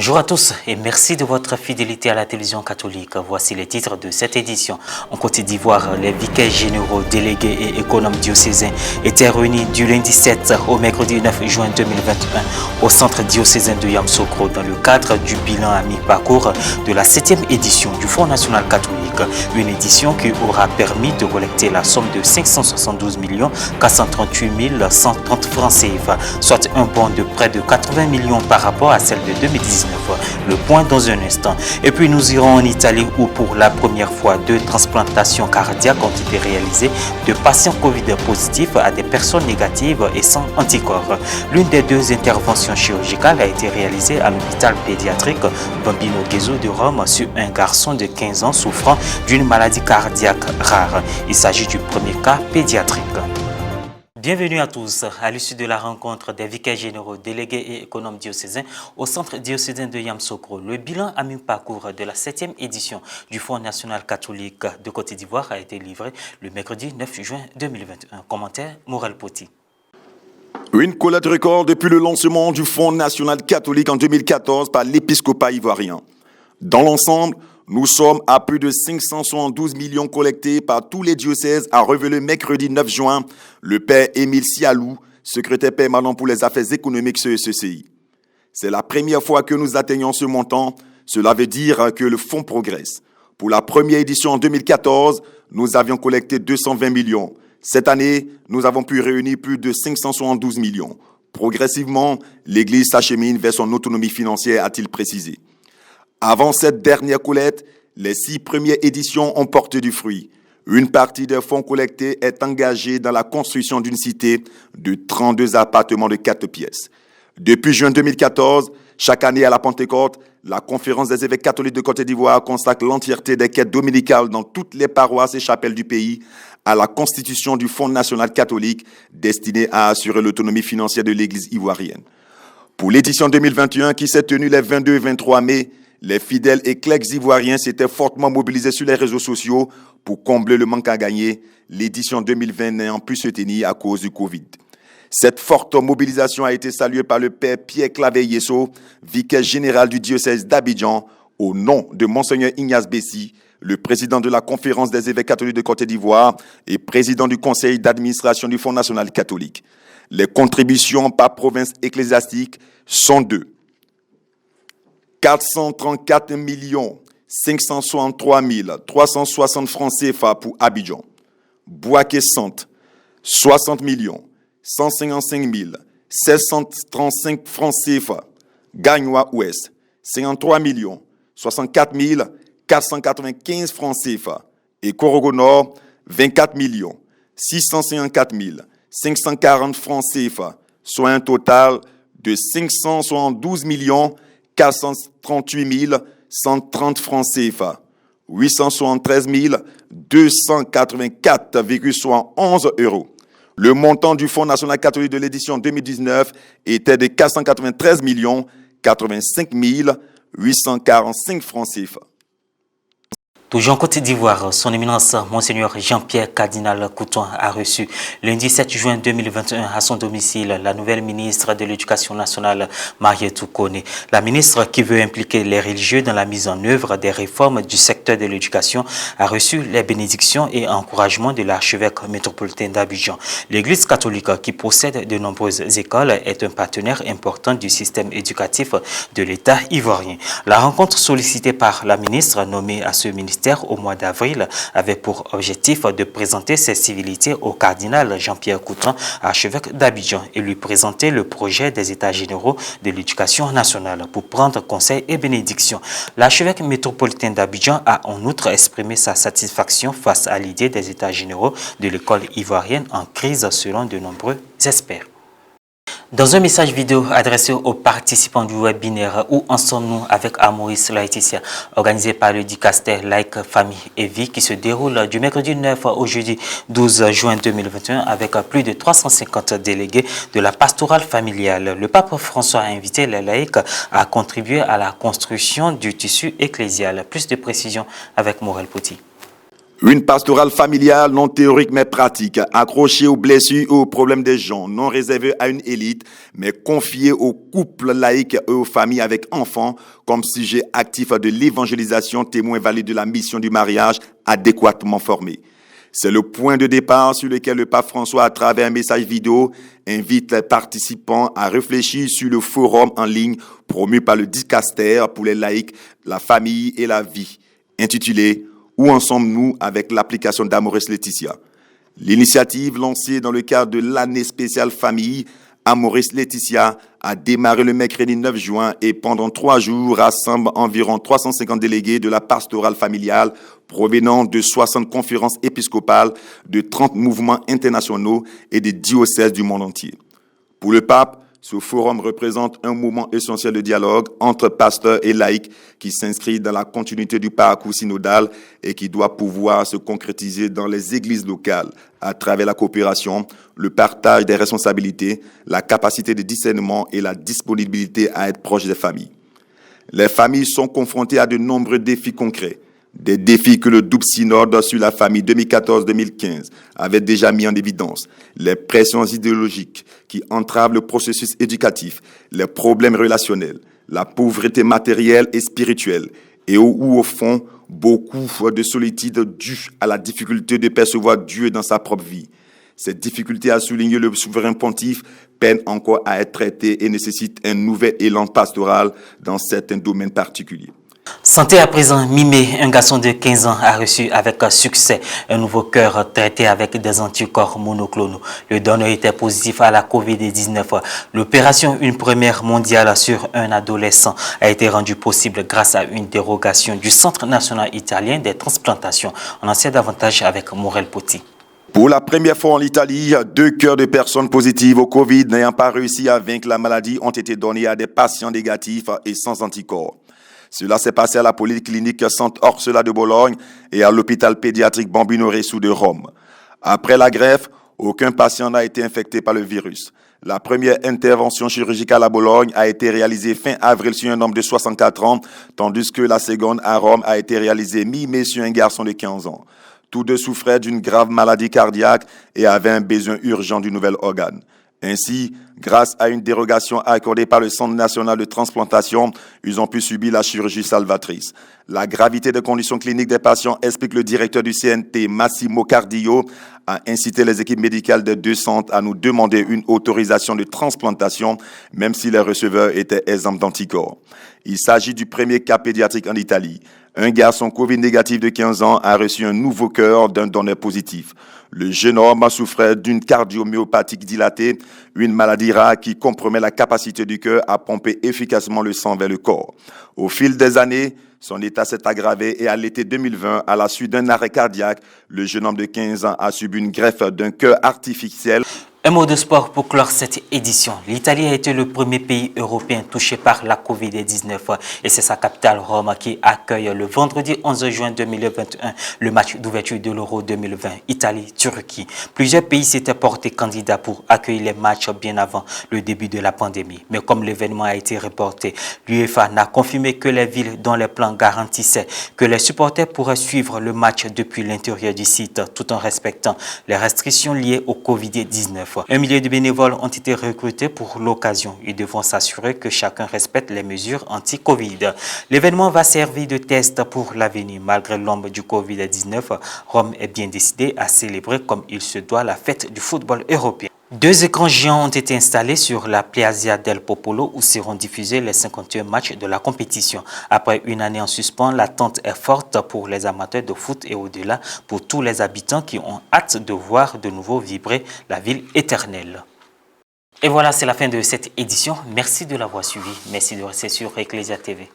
Bonjour à tous et merci de votre fidélité à la télévision catholique. Voici les titres de cette édition. En Côte d'Ivoire, les vicaires généraux, délégués et économes diocésains étaient réunis du lundi 7 au mercredi 9 juin 2021 au centre diocésain de Yamoussoukro dans le cadre du bilan à mi-parcours de la 7e édition du Fonds national catholique. Une édition qui aura permis de collecter la somme de 572 438 130 francs CFA, soit un bond de près de 80 millions par rapport à celle de 2019. Le point dans un instant. Et puis nous irons en Italie où pour la première fois 2 transplantations cardiaques ont été réalisées de patients Covid positifs à des personnes négatives et sans anticorps. L'une des 2 interventions chirurgicales a été réalisée à l'hôpital pédiatrique Bambino Gesù de Rome sur un garçon de 15 ans souffrant d'une maladie cardiaque rare. Il s'agit du premier cas pédiatrique. Bienvenue à tous. À l'issue de la rencontre des vicaires généraux, délégués et économes diocésains au centre diocésain de Yamoussoukro, le bilan à mi-parcours de la 7e édition du Fonds national catholique de Côte d'Ivoire a été livré le mercredi 9 juin 2021. Commentaire Morel Poti. Une collecte record depuis le lancement du Fonds national catholique en 2014 par l'épiscopat ivoirien. Dans l'ensemble, nous sommes à plus de 572 millions collectés par tous les diocèses, a révélé mercredi 9 juin le père Émile Sialou, secrétaire permanent pour les affaires économiques CECI. C'est la première fois que nous atteignons ce montant. Cela veut dire que le fonds progresse. Pour la première édition en 2014, nous avions collecté 220 millions. Cette année, nous avons pu réunir plus de 572 millions. Progressivement, l'Église s'achemine vers son autonomie financière, a-t-il précisé. Avant cette dernière collecte, les 6 premières éditions ont porté du fruit. Une partie des fonds collectés est engagée dans la construction d'une cité de 32 appartements de 4 pièces. Depuis juin 2014, chaque année à la Pentecôte, la Conférence des évêques catholiques de Côte d'Ivoire consacre l'entièreté des quêtes dominicales dans toutes les paroisses et chapelles du pays à la constitution du Fonds national catholique destiné à assurer l'autonomie financière de l'Église ivoirienne. Pour l'édition 2021 qui s'est tenue les 22 et 23 mai, les fidèles et clercs ivoiriens s'étaient fortement mobilisés sur les réseaux sociaux pour combler le manque à gagner, l'édition 2020 n'ayant pu se tenir à cause du Covid. Cette forte mobilisation a été saluée par le père Pierre Claver Yesso, vicaire général du diocèse d'Abidjan, au nom de Monseigneur Ignace Bessi, le président de la Conférence des évêques catholiques de Côte d'Ivoire et président du conseil d'administration du Fonds national catholique. Les contributions par province ecclésiastique sont de 434 563 360 francs CFA pour Abidjan. Bois-Caissante, 60 155 735 francs CFA. Gagnois Ouest, 53 64 495 francs CFA. Et Korogo Nord, 24 654 540 francs CFA, soit un total de 572 438 130 francs CFA, 873 284,71 euros. Le montant du Fonds national catholique de l'édition 2019 était de 493 85 845 francs CFA. Toujours en Côte d'Ivoire, son éminence Monseigneur Jean-Pierre Cardinal Couton a reçu lundi 7 juin 2021 à son domicile la nouvelle ministre de l'Éducation nationale, Marietou Koné. La ministre qui veut impliquer les religieux dans la mise en œuvre des réformes du secteur de l'éducation a reçu les bénédictions et encouragements de l'archevêque métropolitain d'Abidjan. L'Église catholique, qui possède de nombreuses écoles, est un partenaire important du système éducatif de l'État ivoirien. La rencontre sollicitée par la ministre nommée à ce ministère au mois d'avril avait pour objectif de présenter ses civilités au cardinal Jean-Pierre Couton, archevêque d'Abidjan, et lui présenter le projet des États généraux de l'éducation nationale pour prendre conseil et bénédiction. L'archevêque métropolitain d'Abidjan a en outre exprimé sa satisfaction face à l'idée des États généraux de l'école ivoirienne en crise selon de nombreux experts. Dans un message vidéo adressé aux participants du webinaire Où en sommes-nous avec Maurice Laetitia, organisé par le dicaster Like, Famille et Vie, qui se déroule du mercredi 9 au jeudi 12 juin 2021 avec plus de 350 délégués de la pastorale familiale, le pape François a invité les laïcs à contribuer à la construction du tissu ecclésial. Plus de précisions avec Morel Poti. Une pastorale familiale non théorique mais pratique, accrochée aux blessures et aux problèmes des gens, non réservée à une élite, mais confiée aux couples laïcs et aux familles avec enfants comme sujet actif de l'évangélisation, témoin valide de la mission du mariage adéquatement formé. C'est le point de départ sur lequel le pape François, à travers un message vidéo, invite les participants à réfléchir sur le forum en ligne promu par le Dicaster pour les laïcs, la famille et la vie, intitulé « Où en sommes-nous avec l'application d'Amoris Laetitia ?» L'initiative lancée dans le cadre de l'année spéciale famille Amoris Laetitia a démarré le mercredi 9 juin et pendant 3 jours rassemble environ 350 délégués de la pastorale familiale provenant de 60 conférences épiscopales, de 30 mouvements internationaux et des diocèses du monde entier. Pour le pape, ce forum représente un moment essentiel de dialogue entre pasteurs et laïcs qui s'inscrit dans la continuité du parcours synodal et qui doit pouvoir se concrétiser dans les églises locales à travers la coopération, le partage des responsabilités, la capacité de discernement et la disponibilité à être proche des familles. Les familles sont confrontées à de nombreux défis concrets. Des défis que le double synode sur la famille 2014-2015 avait déjà mis en évidence. Les pressions idéologiques qui entravent le processus éducatif, les problèmes relationnels, la pauvreté matérielle et spirituelle, et où, au fond, beaucoup de solitude due à la difficulté de percevoir Dieu dans sa propre vie. Cette difficulté à souligner le souverain pontife peine encore à être traitée et nécessite un nouvel élan pastoral dans certains domaines particuliers. Santé à présent, Mimé, un garçon de 15 ans, a reçu avec succès un nouveau cœur traité avec des anticorps monoclonaux. Le donneur était positif à la COVID-19. L'opération, une première mondiale sur un adolescent, a été rendue possible grâce à une dérogation du Centre national italien des transplantations. On en sait davantage avec Morel Poti. Pour la première fois en Italie, 2 cœurs de personnes positives au Covid n'ayant pas réussi à vaincre la maladie ont été donnés à des patients négatifs et sans anticorps. Cela s'est passé à la polyclinique Sant'Orsola de Bologne et à l'hôpital pédiatrique Bambino Gesù de Rome. Après la greffe, aucun patient n'a été infecté par le virus. La première intervention chirurgicale à Bologne a été réalisée fin avril sur un homme de 64 ans, tandis que la seconde à Rome a été réalisée mi-mai sur un garçon de 15 ans. Tous deux souffraient d'une grave maladie cardiaque et avaient un besoin urgent du nouvel organe. Ainsi, grâce à une dérogation accordée par le Centre national de transplantation, ils ont pu subir la chirurgie salvatrice. La gravité des conditions cliniques des patients, explique le directeur du CNT, Massimo Cardillo, a incité les équipes médicales des 2 centres à nous demander une autorisation de transplantation, même si les receveurs étaient exempts d'anticorps. Il s'agit du premier cas pédiatrique en Italie. Un garçon Covid négatif de 15 ans a reçu un nouveau cœur d'un donneur positif. Le jeune homme souffrait d'une cardiomyopathie dilatée, une maladie rare qui compromet la capacité du cœur à pomper efficacement le sang vers le corps. Au fil des années, son état s'est aggravé et à l'été 2020, à la suite d'un arrêt cardiaque, le jeune homme de 15 ans a subi une greffe d'un cœur artificiel. Un mot de sport pour clore cette édition. L'Italie a été le premier pays européen touché par la COVID-19 et c'est sa capitale Rome qui accueille le vendredi 11 juin 2021 le match d'ouverture de l'Euro 2020 Italie-Turquie. Plusieurs pays s'étaient portés candidats pour accueillir les matchs bien avant le début de la pandémie. Mais comme l'événement a été reporté, l'UEFA n'a confirmé que les villes dont les plans garantissaient que les supporters pourraient suivre le match depuis l'intérieur du site tout en respectant les restrictions liées au COVID-19. Un millier de bénévoles ont été recrutés pour l'occasion. Ils devront s'assurer que chacun respecte les mesures anti-Covid. L'événement va servir de test pour l'avenir. Malgré l'ombre du Covid-19, Rome est bien décidé à célébrer comme il se doit la fête du football européen. 2 écrans géants ont été installés sur la Piazza del Popolo où seront diffusés les 51 matchs de la compétition. Après une année en suspens, l'attente est forte pour les amateurs de foot et au-delà pour tous les habitants qui ont hâte de voir de nouveau vibrer la ville éternelle. Et voilà, c'est la fin de cette édition. Merci de l'avoir suivi. Merci de rester sur Ecclesia TV.